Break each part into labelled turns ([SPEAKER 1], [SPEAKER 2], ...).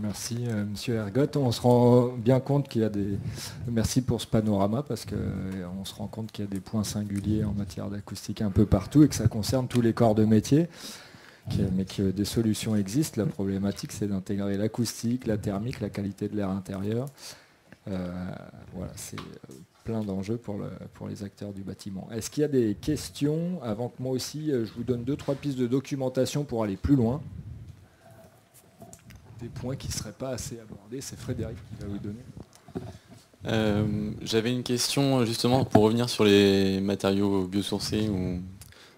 [SPEAKER 1] Merci, Monsieur Ergotte. On se rend bien compte qu'il y a des... Merci pour ce panorama, parce qu'on se rend compte qu'il y a des points singuliers en matière d'acoustique un peu partout et que ça concerne tous les corps de métier, mais que des solutions existent. La problématique, c'est d'intégrer l'acoustique, la thermique, la qualité de l'air intérieur. Voilà, c'est plein d'enjeux pour les acteurs du bâtiment. Est-ce qu'il y a des questions? Avant que moi aussi, je vous donne 2-3 pistes de documentation pour aller plus loin. Des points qui ne seraient pas assez abordés, c'est Frédéric qui va vous donner.
[SPEAKER 2] J'avais une question justement pour revenir sur les matériaux biosourcés ou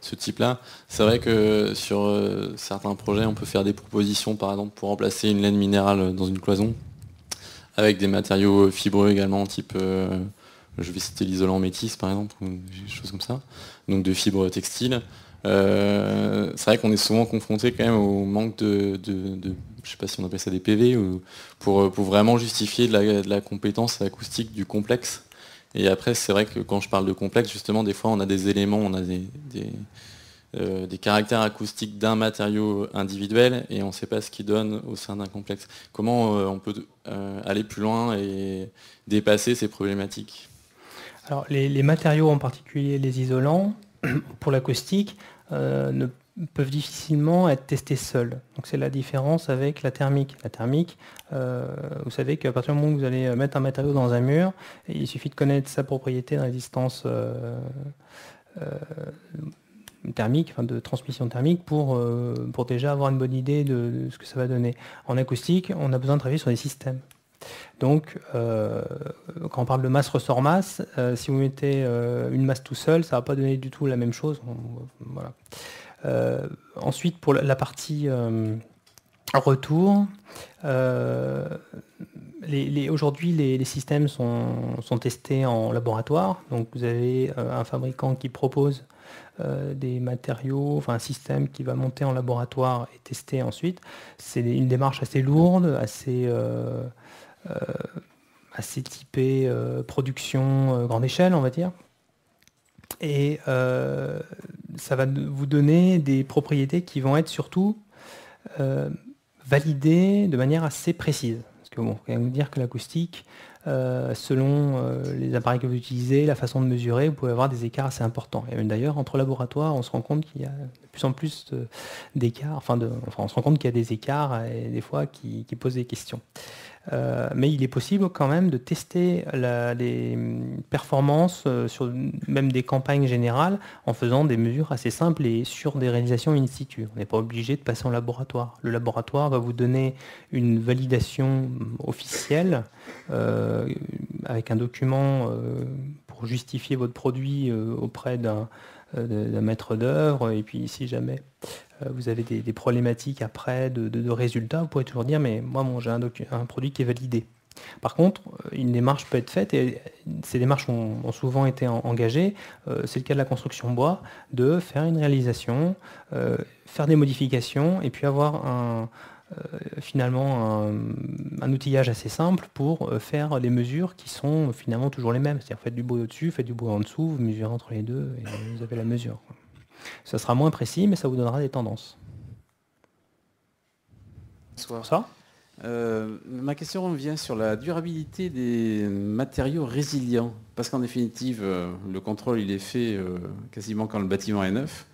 [SPEAKER 2] ce type-là. C'est vrai que sur certains projets, on peut faire des propositions, par exemple, pour remplacer une laine minérale dans une cloison, avec des matériaux fibreux également, type, je vais citer l'isolant métis par exemple, ou des choses comme ça, donc de fibres textiles. C'est vrai qu'on est souvent confronté quand même au manque de je sais pas si on appelle ça des PV, ou pour vraiment justifier de la compétence acoustique du complexe. Et après, c'est vrai que quand je parle de complexe, justement, des fois, on a des éléments, on a des caractères acoustiques d'un matériau individuel, et on ne sait pas ce qu'il donne au sein d'un complexe. Comment on peut aller plus loin et dépasser ces problématiques?
[SPEAKER 3] Alors, les matériaux, en particulier les isolants, pour l'acoustique, ne peuvent difficilement être testés seuls. Donc c'est la différence avec la thermique. La thermique, vous savez qu'à partir du moment où vous allez mettre un matériau dans un mur, il suffit de connaître sa propriété de résistance thermique, enfin de transmission thermique, pour déjà avoir une bonne idée de ce que ça va donner. En acoustique, on a besoin de travailler sur des systèmes. Donc, quand on parle de masse ressort masse, si vous mettez une masse tout seul, ça ne va pas donner du tout la même chose. Voilà. Ensuite, pour la partie retour, aujourd'hui, les systèmes sont testés en laboratoire. Donc, vous avez un fabricant qui propose des matériaux, enfin un système qui va monter en laboratoire et tester ensuite. C'est une démarche assez lourde, assez typée production grande échelle, on va dire. Et ça va vous donner des propriétés qui vont être surtout validées de manière assez précise. Parce que bon, il faut vous dire que l'acoustique, selon les appareils que vous utilisez, la façon de mesurer, vous pouvez avoir des écarts assez importants. Et d'ailleurs, entre laboratoires, on se rend compte qu'il y a de plus en plus d'écarts, on se rend compte qu'il y a des écarts et des fois qui posent des questions. Mais il est possible quand même de tester les performances sur même des campagnes générales en faisant des mesures assez simples et sur des réalisations in situ. On n'est pas obligé de passer en laboratoire. Le laboratoire va vous donner une validation officielle avec un document pour justifier votre produit auprès d'un maître d'œuvre. Et puis si jamais vous avez des problématiques après de résultats, vous pouvez toujours dire mais moi j'ai un produit qui est validé. Par contre, une démarche peut être faite, et ces démarches ont souvent été engagées, c'est le cas de la construction bois, de faire une réalisation, faire des modifications, et puis avoir finalement un outillage assez simple pour faire des mesures qui sont finalement toujours les mêmes. C'est-à-dire faites du bruit au-dessus, faites du bruit en dessous, vous mesurez entre les deux, et vous avez la mesure. Ça sera moins précis, mais ça vous donnera des tendances.
[SPEAKER 4] Bonsoir.
[SPEAKER 3] Ça
[SPEAKER 4] Ma question revient sur la durabilité des matériaux résilients. Parce qu'en définitive, le contrôle il est fait quasiment quand le bâtiment est neuf.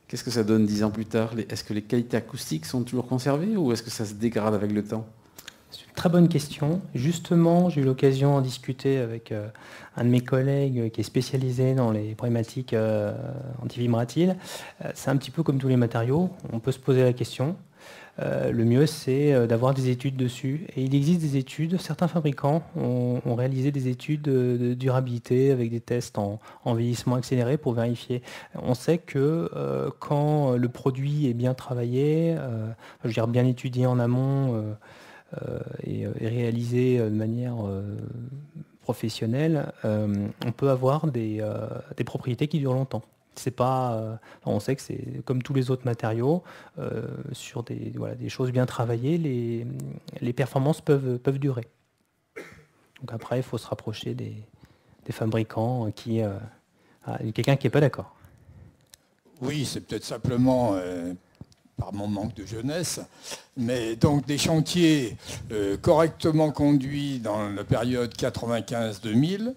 [SPEAKER 4] Qu'est-ce que ça donne 10 ans plus tard? Est-ce que les qualités acoustiques sont toujours conservées ou est-ce que ça se dégrade avec le temps?
[SPEAKER 3] C'est une très bonne question. Justement, j'ai eu l'occasion d'en discuter avec un de mes collègues qui est spécialisé dans les problématiques antivibratiles. C'est un petit peu comme tous les matériaux, on peut se poser la question. Le mieux, c'est d'avoir des études dessus. Et il existe des études, certains fabricants ont réalisé des études de durabilité avec des tests en vieillissement accéléré pour vérifier. On sait que quand le produit est bien travaillé, je veux dire bien étudié en amont, et réalisé de manière professionnelle, on peut avoir des propriétés qui durent longtemps. C'est pas, on sait que c'est comme tous les autres matériaux, sur des choses bien travaillées, les performances peuvent durer. Donc après, il faut se rapprocher des fabricants quelqu'un qui n'est pas d'accord.
[SPEAKER 5] Oui, c'est peut-être simplement par mon manque de jeunesse, mais donc des chantiers correctement conduits dans la période 95-2000.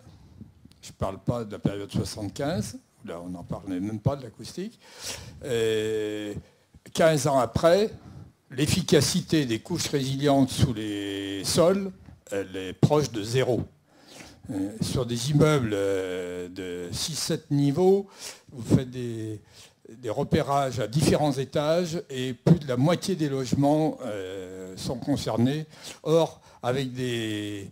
[SPEAKER 5] Je ne parle pas de la période 75, là on n'en parlait même pas de l'acoustique. 15 ans après, l'efficacité des couches résilientes sous les sols, elle est proche de zéro. Sur des immeubles de 6-7 niveaux, vous faites des repérages à différents étages et plus de la moitié des logements sont concernés. Or, avec des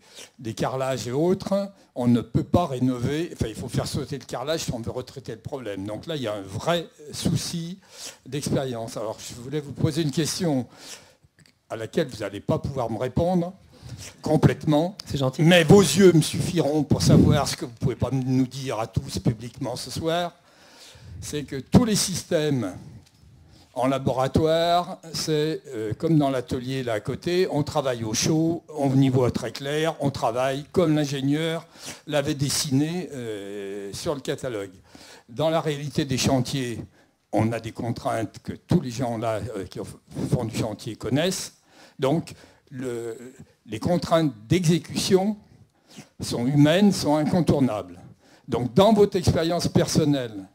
[SPEAKER 5] carrelages et autres, on ne peut pas rénover, enfin il faut faire sauter le carrelage si on veut retraiter le problème. Donc là, il y a un vrai souci d'expérience. Alors je voulais vous poser une question à laquelle vous n'allez pas pouvoir me répondre complètement.
[SPEAKER 3] C'est gentil.
[SPEAKER 5] Mais vos yeux me suffiront pour savoir ce que vous ne pouvez pas nous dire à tous publiquement ce soir. C'est que tous les systèmes en laboratoire, c'est comme dans l'atelier là à côté, on travaille au chaud, on y voit très clair, on travaille comme l'ingénieur l'avait dessiné sur le catalogue. Dans la réalité des chantiers, on a des contraintes que tous les gens là qui font du chantier connaissent. Donc les contraintes d'exécution sont humaines, sont incontournables. Donc dans votre expérience personnelle,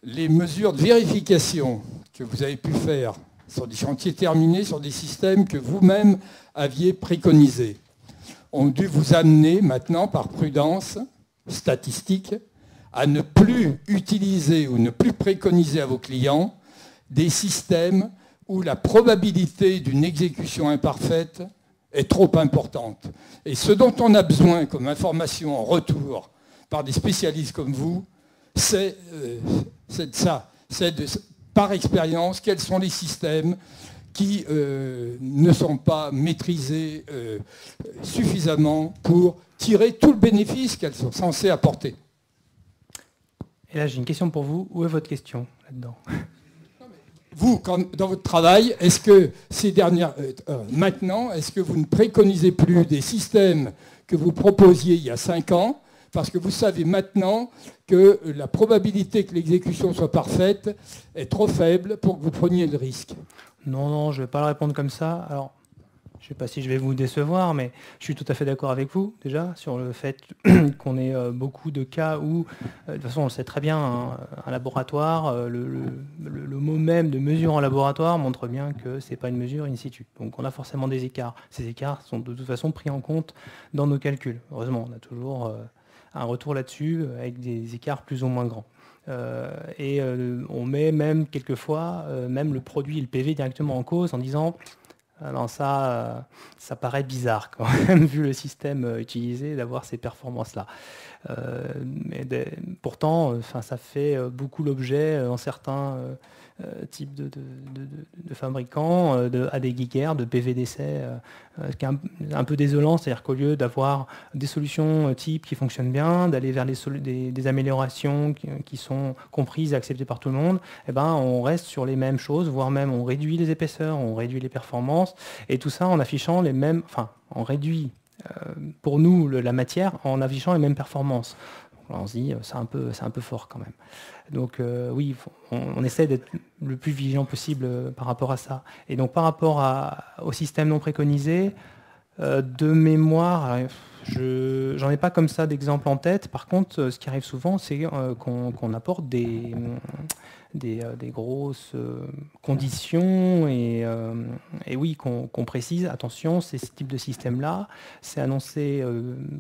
[SPEAKER 5] les mesures de vérification que vous avez pu faire sur des chantiers terminés, sur des systèmes que vous-même aviez préconisés, ont dû vous amener maintenant, par prudence statistique, à ne plus utiliser ou ne plus préconiser à vos clients des systèmes où la probabilité d'une exécution imparfaite est trop importante. Et ce dont on a besoin comme information en retour par des spécialistes comme vous, c'est de ça. C'est par expérience quels sont les systèmes qui ne sont pas maîtrisés suffisamment pour tirer tout le bénéfice qu'elles sont censées apporter.
[SPEAKER 3] Et là, j'ai une question pour vous. Où est votre question là-dedans ?
[SPEAKER 5] Vous, dans votre travail, est-ce que maintenant, est-ce que vous ne préconisez plus des systèmes que vous proposiez il y a 5 ans, parce que vous savez maintenant que la probabilité que l'exécution soit parfaite est trop faible pour que vous preniez le risque?
[SPEAKER 3] Non, je ne vais pas le répondre comme ça. Alors, je ne sais pas si je vais vous décevoir, mais je suis tout à fait d'accord avec vous, déjà, sur le fait qu'on ait beaucoup de cas où, de toute façon, on le sait très bien, hein, un laboratoire, le mot même de mesure en laboratoire montre bien que ce n'est pas une mesure in situ. Donc on a forcément des écarts. Ces écarts sont de toute façon pris en compte dans nos calculs. Heureusement, on a toujours un retour là-dessus avec des écarts plus ou moins grands. On met même quelquefois même le produit et le PV directement en cause en disant non, ça paraît bizarre quand même vu le système utilisé d'avoir ces performances-là. Pourtant, ça fait beaucoup l'objet en certains types de fabricants, à des gigahertz, de PV d'essai, ce qui est un peu désolant, c'est-à-dire qu'au lieu d'avoir des solutions types qui fonctionnent bien, d'aller vers des améliorations qui sont comprises et acceptées par tout le monde, on reste sur les mêmes choses, voire même on réduit les épaisseurs, on réduit les performances, et tout ça en affichant les mêmes, on réduit pour nous la matière en affichant les mêmes performances. Donc là, on se dit c'est un peu fort quand même. Donc oui, on essaie d'être le plus vigilant possible par rapport à ça. Et donc par rapport au système non préconisé, de mémoire, j'en ai pas comme ça d'exemple en tête. Par contre, ce qui arrive souvent, c'est qu'on apporte des grosses conditions et oui, qu'on précise, attention, ce type de système-là, c'est annoncé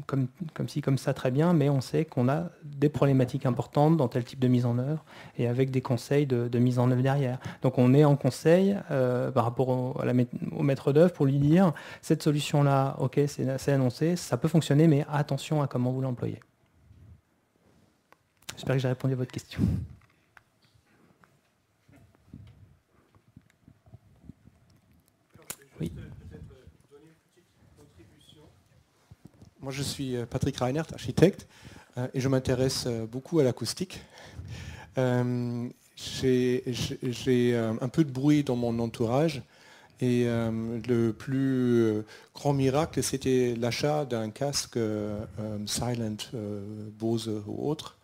[SPEAKER 3] comme ci, comme ça, très bien, mais on sait qu'on a des problématiques importantes dans tel type de mise en œuvre et avec des conseils de mise en œuvre derrière. Donc on est en conseil par rapport au maître d'œuvre pour lui dire, cette solution-là, ok, c'est annoncé, ça peut fonctionner, mais attention à comment vous l'employez. J'espère que j'ai répondu à votre question. Oui.
[SPEAKER 6] Moi, je suis Patrick Reinert, architecte, et je m'intéresse beaucoup à l'acoustique. J'ai un peu de bruit dans mon entourage, et le plus grand miracle, c'était l'achat d'un casque Silent, Bose ou autre.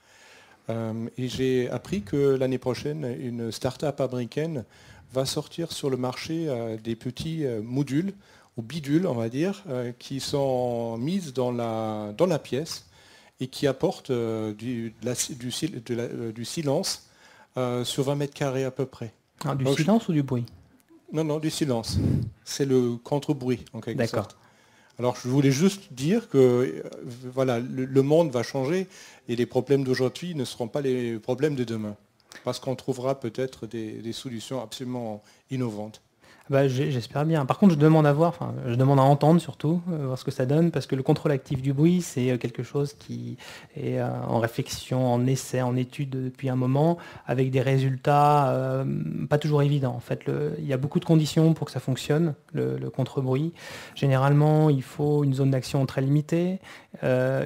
[SPEAKER 6] Et j'ai appris que l'année prochaine, une start-up américaine va sortir sur le marché des petits modules ou bidules, on va dire, qui sont mises dans la pièce et qui apportent du silence sur 20 mètres carrés à peu près.
[SPEAKER 3] Alors, du silence ou du bruit?
[SPEAKER 6] Non, du silence. C'est le contre-bruit, en quelque
[SPEAKER 3] D'accord.
[SPEAKER 6] sorte. Alors, je voulais juste dire que voilà, le monde va changer et les problèmes d'aujourd'hui ne seront pas les problèmes de demain. Parce qu'on trouvera peut-être des solutions absolument innovantes.
[SPEAKER 3] Bah, j'espère bien. Par contre, je demande à entendre surtout, voir ce que ça donne, parce que le contrôle actif du bruit, c'est quelque chose qui est en réflexion, en essai, en étude depuis un moment, avec des résultats pas toujours évidents. En fait, il y a beaucoup de conditions pour que ça fonctionne, le contre-bruit. Généralement, il faut une zone d'action très limitée, ça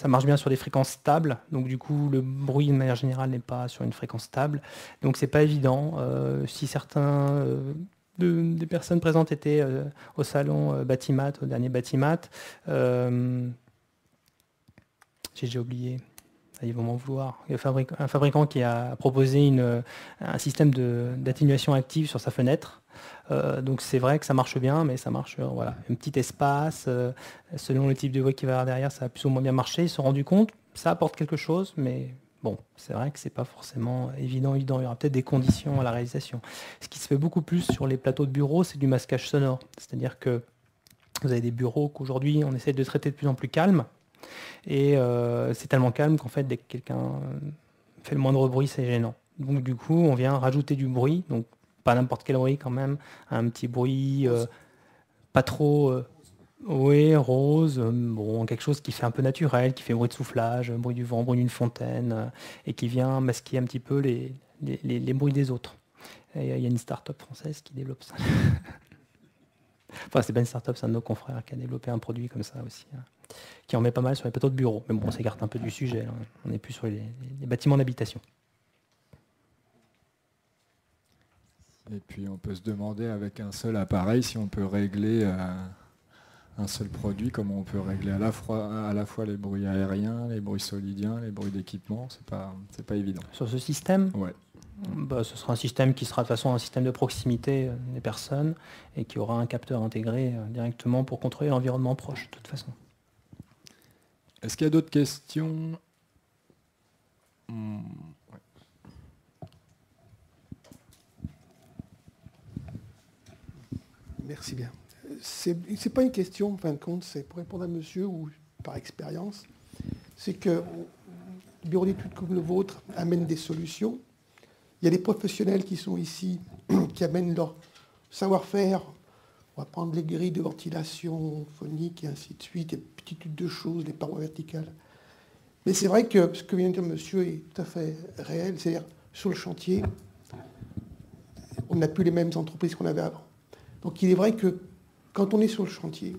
[SPEAKER 3] marche bien sur des fréquences stables, donc du coup, le bruit de manière générale n'est pas sur une fréquence stable, donc c'est pas évident. Si certains des personnes présentes étaient au salon Batimat, au dernier Batimat. J'ai oublié, ils vont m'en vouloir. Il y a un fabricant qui a proposé un système d'atténuation active sur sa fenêtre. Donc c'est vrai que ça marche bien, mais ça marche, voilà, un petit espace. Selon le type de voix qu'il va y avoir derrière, ça va plus ou moins bien marcher. Ils se sont rendus compte, ça apporte quelque chose, mais bon, c'est vrai que c'est pas forcément évident. Il y aura peut-être des conditions à la réalisation. Ce qui se fait beaucoup plus sur les plateaux de bureau, c'est du masquage sonore. C'est-à-dire que vous avez des bureaux qu'aujourd'hui, on essaie de traiter de plus en plus calme. Et c'est tellement calme qu'en fait, dès que quelqu'un fait le moindre bruit, c'est gênant. Donc du coup, on vient rajouter du bruit. Donc pas n'importe quel bruit quand même. Un petit bruit pas trop... oui, rose, bon, quelque chose qui fait un peu naturel, qui fait bruit de soufflage, bruit du vent, bruit d'une fontaine, et qui vient masquer un petit peu les bruits des autres. Et il y a une start-up française qui développe ça. Enfin, c'est pas une start-up, c'est un de nos confrères qui a développé un produit comme ça aussi, qui en met pas mal sur les plateaux de bureau. Mais bon, on s'écarte un peu du sujet, hein. On n'est plus sur les bâtiments d'habitation.
[SPEAKER 1] Et puis on peut se demander avec un seul appareil si on peut régler un seul produit, comment on peut régler à la fois les bruits aériens, les bruits solidiens, les bruits d'équipement, c'est pas évident.
[SPEAKER 3] Sur ce système,
[SPEAKER 1] ouais.
[SPEAKER 3] Bah, ce sera un système qui sera de toute façon un système de proximité des personnes et qui aura un capteur intégré directement pour contrôler l'environnement proche de toute façon.
[SPEAKER 1] Est-ce qu'il y a d'autres questions? Ouais.
[SPEAKER 7] Merci bien. C'est pas une question, en fin de compte, c'est pour répondre à monsieur ou par expérience. C'est que le bureau d'études comme le vôtre amène des solutions. Il y a des professionnels qui sont ici, qui amènent leur savoir-faire. On va prendre les grilles de ventilation phonique et ainsi de suite, des petites de choses, les parois verticales. Mais c'est vrai que ce que vient de dire monsieur est tout à fait réel. C'est-à-dire, sur le chantier, on n'a plus les mêmes entreprises qu'on avait avant. Donc il est vrai que quand on est sur le chantier,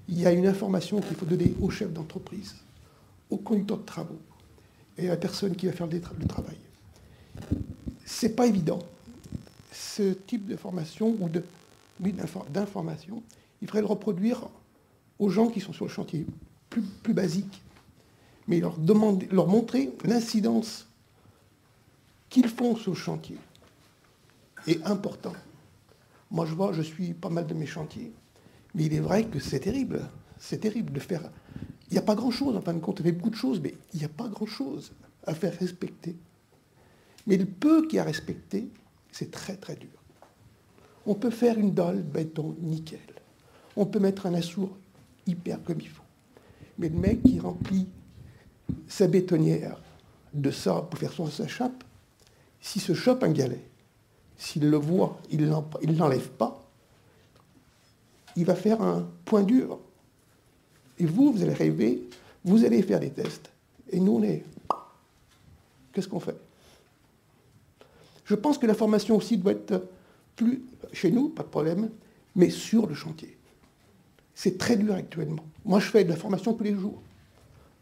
[SPEAKER 7] il y a une information qu'il faut donner au chef d'entreprise, au conducteur de travaux et à la personne qui va faire le travail. C'est pas évident. Ce type de formation ou d'information, il faudrait le reproduire aux gens qui sont sur le chantier, plus basique. Mais leur montrer l'incidence qu'ils font sur le chantier est important. Moi, je suis pas mal de mes chantiers. Mais il est vrai que c'est terrible. C'est terrible de faire... Il n'y a pas grand-chose, en fin de compte. Il y a beaucoup de choses, mais il n'y a pas grand-chose à faire respecter. Mais le peu qu'il y a à respecter, c'est très, très dur. On peut faire une dalle béton nickel. On peut mettre un assour hyper comme il faut. Mais le mec qui remplit sa bétonnière de ça pour faire sa chape, s'il se chope un galet, s'il le voit, il ne l'enlève pas, il va faire un point dur. Et vous allez rêver, vous allez faire des tests. Et nous, qu'est-ce qu'on fait? Je pense que la formation aussi doit être plus, chez nous, pas de problème, mais sur le chantier. C'est très dur actuellement. Moi, je fais de la formation tous les jours,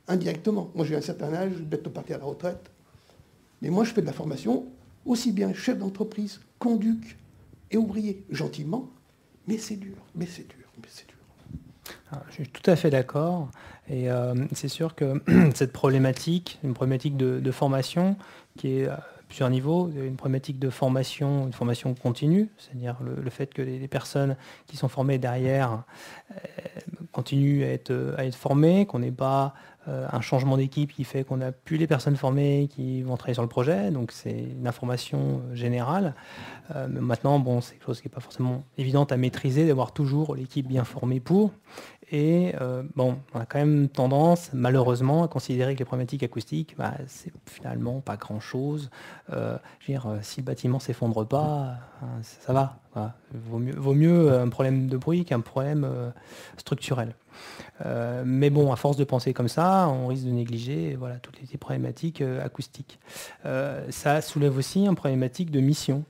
[SPEAKER 7] indirectement. Moi, j'ai un certain âge, je vais bientôt partir à la retraite. Mais moi, je fais de la formation aussi bien chef d'entreprise, conduc et ouvrier, gentiment, mais c'est dur, mais c'est dur, mais c'est dur.
[SPEAKER 3] Alors, je suis tout à fait d'accord. Et c'est sûr que cette problématique, une problématique de formation qui est plusieurs niveaux. Vous avez une problématique de formation, une formation continue, c'est-à-dire le fait que les personnes qui sont formées derrière continuent à être formées, qu'on n'ait pas un changement d'équipe qui fait qu'on n'a plus les personnes formées qui vont travailler sur le projet, donc c'est une information générale. Mais maintenant, bon, c'est quelque chose qui n'est pas forcément évident à maîtriser, d'avoir toujours l'équipe bien formée pour. Et bon, on a quand même tendance, malheureusement, à considérer que les problématiques acoustiques, c'est finalement pas grand-chose. Je veux dire, si le bâtiment s'effondre pas, ça va. Voilà. Vaut mieux un problème de bruit qu'un problème structurel. Mais bon, à force de penser comme ça, on risque de négliger voilà, toutes les problématiques acoustiques. Ça soulève aussi une problématique de mission,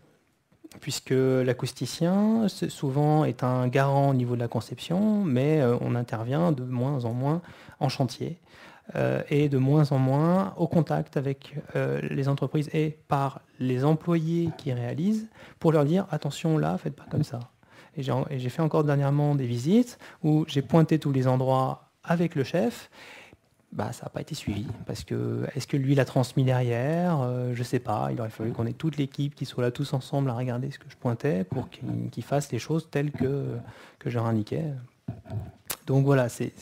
[SPEAKER 3] puisque l'acousticien souvent est un garant au niveau de la conception, mais on intervient de moins en moins en chantier et de moins en moins au contact avec les entreprises et par les employés qui réalisent pour leur dire attention là, faites pas comme ça. Et j'ai fait encore dernièrement des visites où j'ai pointé tous les endroits avec le chef. Ça n'a pas été suivi, parce que est-ce que lui l'a transmis derrière, je ne sais pas, il aurait fallu qu'on ait toute l'équipe qui soit là tous ensemble à regarder ce que je pointais pour qu'ils fassent les choses telles que je leur indiquais. Donc voilà, c'est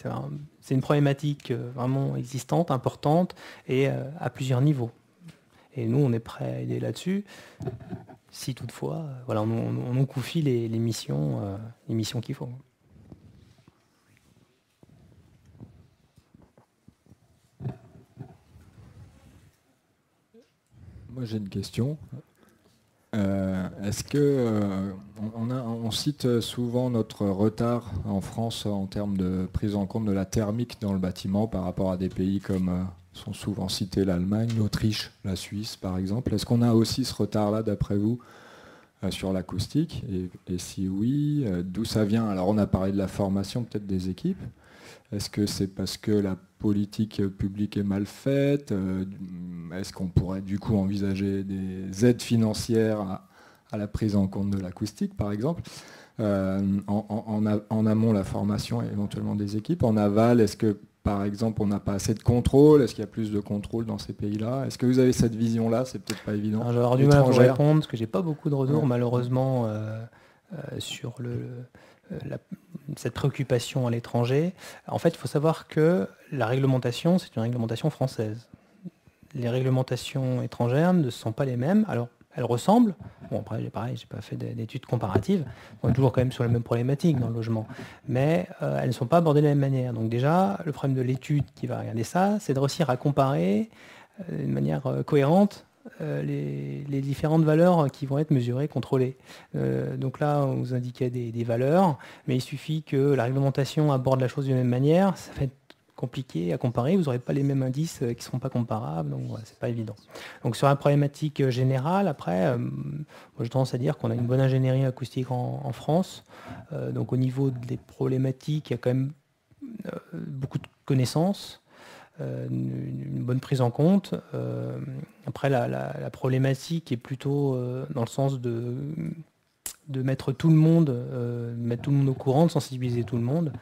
[SPEAKER 3] une problématique vraiment existante, importante, et à plusieurs niveaux. Et nous, on est prêt à aider là-dessus, si toutefois, voilà, on nous confie les missions qu'il faut.
[SPEAKER 1] Moi j'ai une question. Est-ce que on cite souvent notre retard en France en termes de prise en compte de la thermique dans le bâtiment par rapport à des pays comme sont souvent cités l'Allemagne, l'Autriche, la Suisse par exemple. Est-ce qu'on a aussi ce retard-là d'après vous sur l'acoustique et si oui, d'où ça vient? Alors on a parlé de la formation peut-être des équipes. Est-ce que c'est parce que la politique publique est mal faite? Est-ce qu'on pourrait du coup envisager des aides financières à la prise en compte de l'acoustique, par exemple? En amont, la formation éventuellement des équipes. En aval, est-ce que, par exemple, on n'a pas assez de contrôle? Est-ce qu'il y a plus de contrôle dans ces pays-là? Est-ce que vous avez cette vision-là? C'est peut-être pas évident.
[SPEAKER 3] J'ai avoir du mal à vous répondre, parce que j'ai pas beaucoup de retours, malheureusement, sur cette préoccupation à l'étranger. En fait, il faut savoir que la réglementation, c'est une réglementation française. Les réglementations étrangères ne sont pas les mêmes. Alors, elles ressemblent. Bon, après, pareil, j'ai pas fait d'études comparatives. On est toujours quand même sur les mêmes problématiques dans le logement. Mais elles ne sont pas abordées de la même manière. Donc déjà, le problème de l'étude qui va regarder ça, c'est de réussir à comparer de manière cohérente les différentes valeurs qui vont être mesurées, contrôlées. Donc là, on vous indiquait des valeurs, mais il suffit que la réglementation aborde la chose d'une même manière, ça va être compliqué à comparer, vous n'aurez pas les mêmes indices qui ne seront pas comparables, donc voilà, c'est pas évident. Donc sur la problématique générale, après, moi j'ai tendance à dire qu'on a une bonne ingénierie acoustique en France, donc au niveau des problématiques, il y a quand même beaucoup de connaissances, une bonne prise en compte. Après, la problématique est plutôt dans le sens de mettre tout le monde au courant, de sensibiliser tout le monde,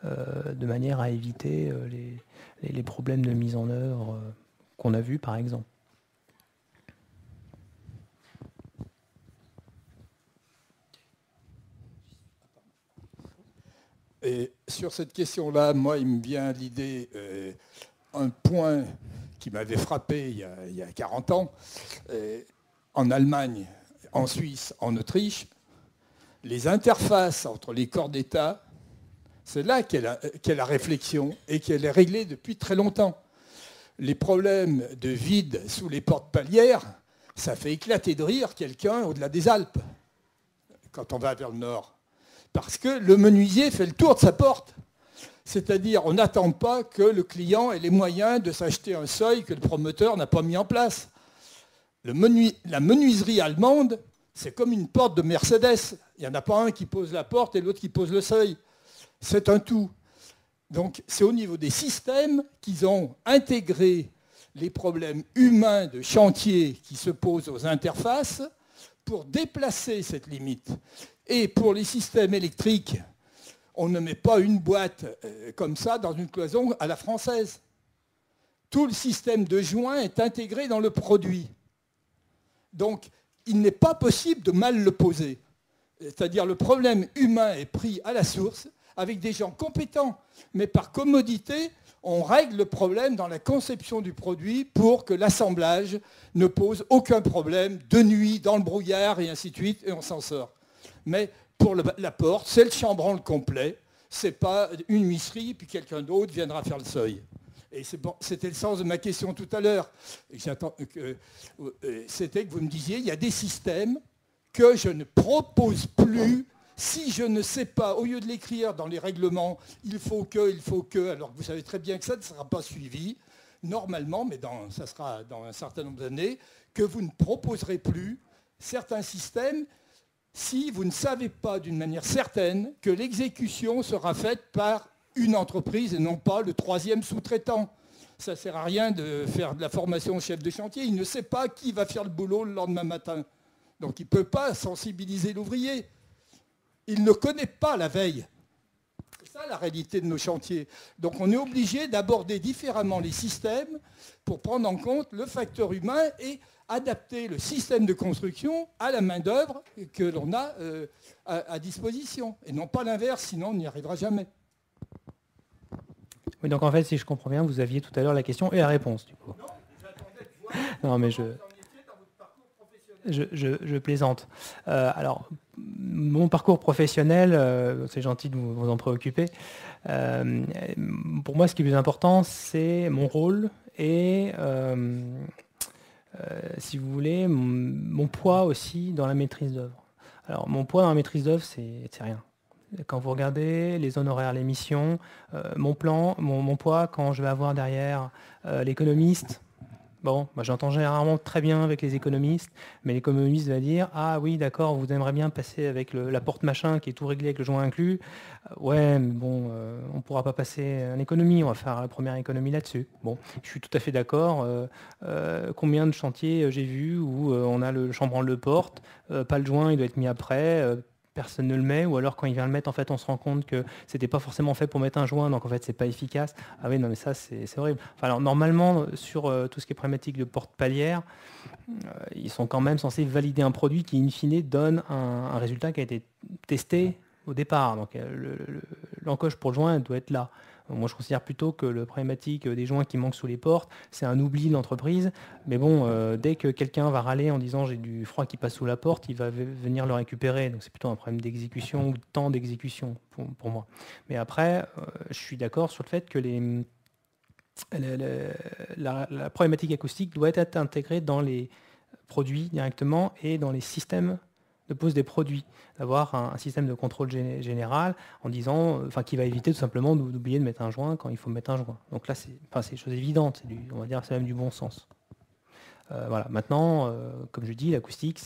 [SPEAKER 3] de manière à éviter les problèmes de mise en œuvre qu'on a vus, par exemple.
[SPEAKER 5] Et sur cette question-là, moi, il me vient à l'idée un point qui m'avait frappé il y a 40 ans. En Allemagne, en Suisse, en Autriche, les interfaces entre les corps d'État, c'est là qu'est la réflexion et qu'elle est réglée depuis très longtemps. Les problèmes de vide sous les portes palières, ça fait éclater de rire quelqu'un au-delà des Alpes, quand on va vers le nord. Parce que le menuisier fait le tour de sa porte. C'est-à-dire, on n'attend pas que le client ait les moyens de s'acheter un seuil que le promoteur n'a pas mis en place. La menuiserie allemande, c'est comme une porte de Mercedes. Il n'y en a pas un qui pose la porte et l'autre qui pose le seuil. C'est un tout. Donc, c'est au niveau des systèmes qu'ils ont intégré les problèmes humains de chantier qui se posent aux interfaces pour déplacer cette limite. Et pour les systèmes électriques, on ne met pas une boîte comme ça dans une cloison à la française. Tout le système de joint est intégré dans le produit. Donc, il n'est pas possible de mal le poser. C'est-à-dire le problème humain est pris à la source avec des gens compétents. Mais par commodité, on règle le problème dans la conception du produit pour que l'assemblage ne pose aucun problème de nuit, dans le brouillard et ainsi de suite, et on s'en sort. Mais pour la porte, c'est le chambranle complet. Ce n'est pas une huisserie, puis quelqu'un d'autre viendra faire le seuil. Et c'était le sens de ma question tout à l'heure. C'était que vous me disiez, il y a des systèmes que je ne propose plus si je ne sais pas, au lieu de l'écrire dans les règlements, il faut que, alors que vous savez très bien que ça ne sera pas suivi, normalement, mais ça sera dans un certain nombre d'années, que vous ne proposerez plus certains systèmes si vous ne savez pas d'une manière certaine que l'exécution sera faite par une entreprise et non pas le troisième sous-traitant. Ça ne sert à rien de faire de la formation au chef de chantier. Il ne sait pas qui va faire le boulot le lendemain matin. Donc il ne peut pas sensibiliser l'ouvrier. Il ne connaît pas la veille. C'est ça la réalité de nos chantiers. Donc on est obligé d'aborder différemment les systèmes pour prendre en compte le facteur humain et adapter le système de construction à la main-d'œuvre que l'on a à disposition. Et non pas l'inverse, sinon on n'y arrivera jamais.
[SPEAKER 3] Oui, donc en fait, si je comprends bien, vous aviez tout à l'heure la question et la réponse, du coup.
[SPEAKER 5] Non, j'attendais de voir
[SPEAKER 3] non, mais
[SPEAKER 5] dans votre parcours professionnel.
[SPEAKER 3] je plaisante. Alors, mon parcours professionnel, c'est gentil de vous en préoccuper. Pour moi, ce qui est le plus important, c'est mon rôle et, si vous voulez, mon poids aussi dans la maîtrise d'œuvre. Alors, mon poids dans la maîtrise d'œuvre, c'est rien. Quand vous regardez les honoraires, les missions, mon poids, quand je vais avoir derrière l'économiste, bon, moi j'entends généralement très bien avec les économistes, mais l'économiste va dire « Ah oui, d'accord, vous aimeriez bien passer avec la porte machin qui est tout réglé avec le joint inclus. Ouais, mais bon, on ne pourra pas passer en économie, on va faire la première économie là-dessus. » Bon, je suis tout à fait d'accord. Combien de chantiers j'ai vu où on a le chambranle de porte, pas le joint, il doit être mis après, personne ne le met, ou alors quand il vient le mettre, en fait, on se rend compte que c'était pas forcément fait pour mettre un joint, donc en fait, c'est pas efficace. Ah oui, non, mais ça, c'est horrible. Enfin, alors, normalement, sur tout ce qui est problématique de porte palière, ils sont quand même censés valider un produit qui, in fine, donne un résultat qui a été testé au départ. Donc, l'encoche pour le joint, elle doit être là. Moi, je considère plutôt que le problématique des joints qui manquent sous les portes, c'est un oubli de l'entreprise. Mais bon, dès que quelqu'un va râler en disant j'ai du froid qui passe sous la porte, il va venir le récupérer. Donc c'est plutôt un problème d'exécution ou de temps d'exécution pour moi. Mais après, je suis d'accord sur le fait que la problématique acoustique doit être intégrée dans les produits directement et dans les systèmes de pose des produits, d'avoir un système de contrôle général en disant, qui va éviter tout simplement d'oublier de mettre un joint quand il faut mettre un joint. Donc là, c'est des choses évidentes, on va dire c'est même du bon sens. Voilà. Maintenant, comme je dis, l'acoustique,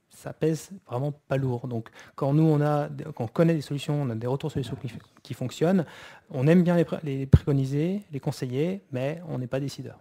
[SPEAKER 3] ça pèse vraiment pas lourd. Donc quand nous quand on connaît des solutions, on a des retours sur les solutions qui fonctionnent, on aime bien les préconiser, les conseiller, mais on n'est pas décideur.